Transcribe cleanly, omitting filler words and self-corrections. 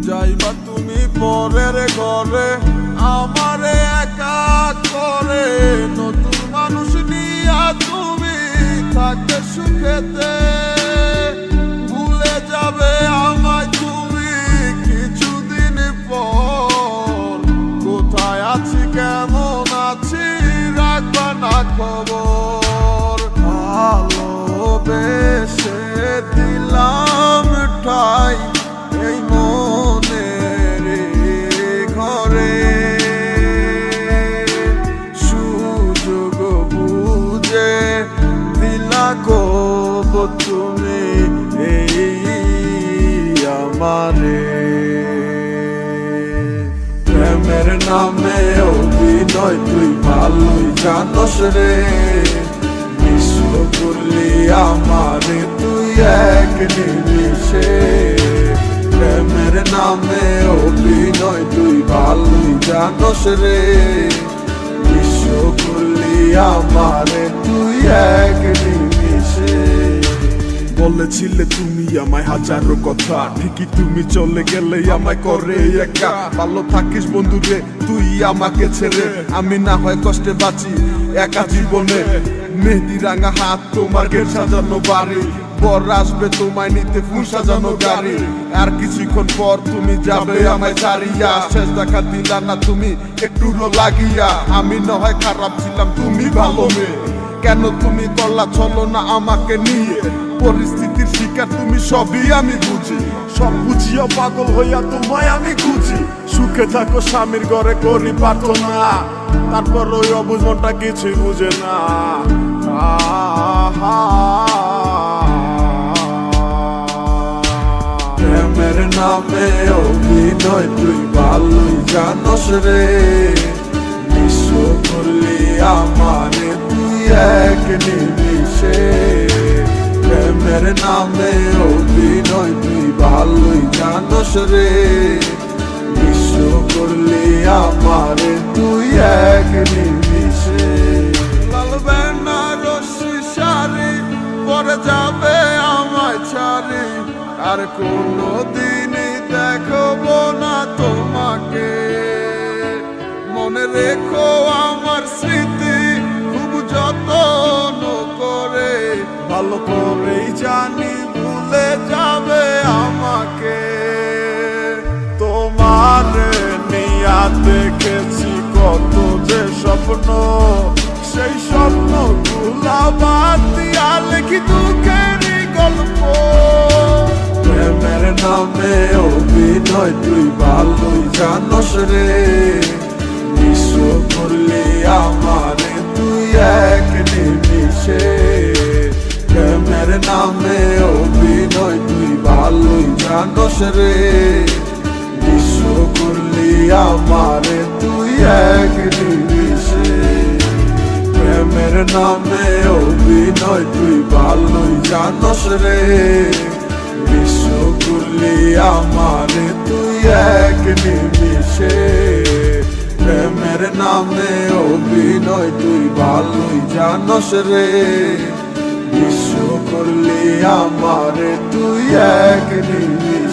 যাইবা তুমি পরের ঘরে আমারে একা করে, নতুন মানুষ নিয়া তুমি থাকতে সুখেতে, ভুলে যাবে আমায় তুমি কিছুদিন পর। কোথায় আছি কেমন আছি রাখবা না খবর, ভালোবেসে দিলাম ঠাই এই মনের ঘরে, সুযোগ বুঝে দিলা কব তুমি এই আমারে। প্রেমের নামে অভিনয় তুই ভালোই জানস রে, বিশ্ব করলি আমারে তুই এক নিমিষে। প্রেমের নামে অভিনয় তুই ভালোই জানস রে, বিশ্ব করলি আমারে তুই এক নিমিষে। বলেছিলে তুমি আমায় হাজারো কথা, ঠিকই তুমি চলে গেলে আমায় করে একা। ভালো থাকিস বন্ধু রে তুই আমাকে ছেড়ে, আমি না হয় কষ্টে বাঁচি একা জীবনে। মেহেদি রাঙা হাত তোমার গেট সাজানো বাড়ি, বর আসবে তোমায় নিতে ফুল সাজানো গাড়ি। আর কিছুক্ষণ পর তুমি যাবে আমায় ছাড়িয়া, শেষ দেখা দিলা না তুমি একটু লাগিয়া। আমি না হয় খারাপ ছিলাম তুমি ভালো মেয়ে, কেন তুমি করলা চলো না আমাকে নিয়ে। পরিস্থিতির শিকার তুমি সবই আমি বুঝি, সব বুঝিয়া পাগল হইয়া তোমায় আমি খুঁজি। সুখে থাকো স্বামীর ঘরে করি প্রার্থনা, তারপর ওই অবুঝ মনটা কিছুই বুঝে না। প্রেমের নামে অভিনয় তুই ভালোই জানস রে, বিশ্ব করলি আমারে তুই এক নিমিষে। প্রেমের নামে অভিনয় তুই ভালোই জানস রে, বিশ্ব করলি আমারে তুই এক নিমিষে। লাল বেনারসি শাড়ি পরে যাবে আমায় ছাড়ি, আর কোনো দিনই দেখবো না তোমাকে। মনে রেখো আমার স্মৃতি খুব যত্ন করে, ভালো করেই জানি ভুলে যাবে আমাকে। তোমার নিয়া দেখেছি কত যে স্বপ্ন, সেই স্বপ্ন গুলা বাদ দিয়া লিখি দুঃখেরই গল্প। প্রেমের নামে অভিনয় তুই ভালোই জানস রে, বিশ্ব করলি আমারে তুই এক নিমিষে। প্রেমের নামে অভিনয় তুই ভালোই জানস রে, বিশ্ব করলি আমারে তুই এক নিমিষে। প্রেমের নামে অভিনয় তুই ভালোই জানস রে, বিশ্ব করলি আমারে তুই এক নিমিষে। প্রেমের নামে অভিনয় তুই ভালোই জানস রে, বিশ্ব করলি আমারে তুই এক নিমিষে।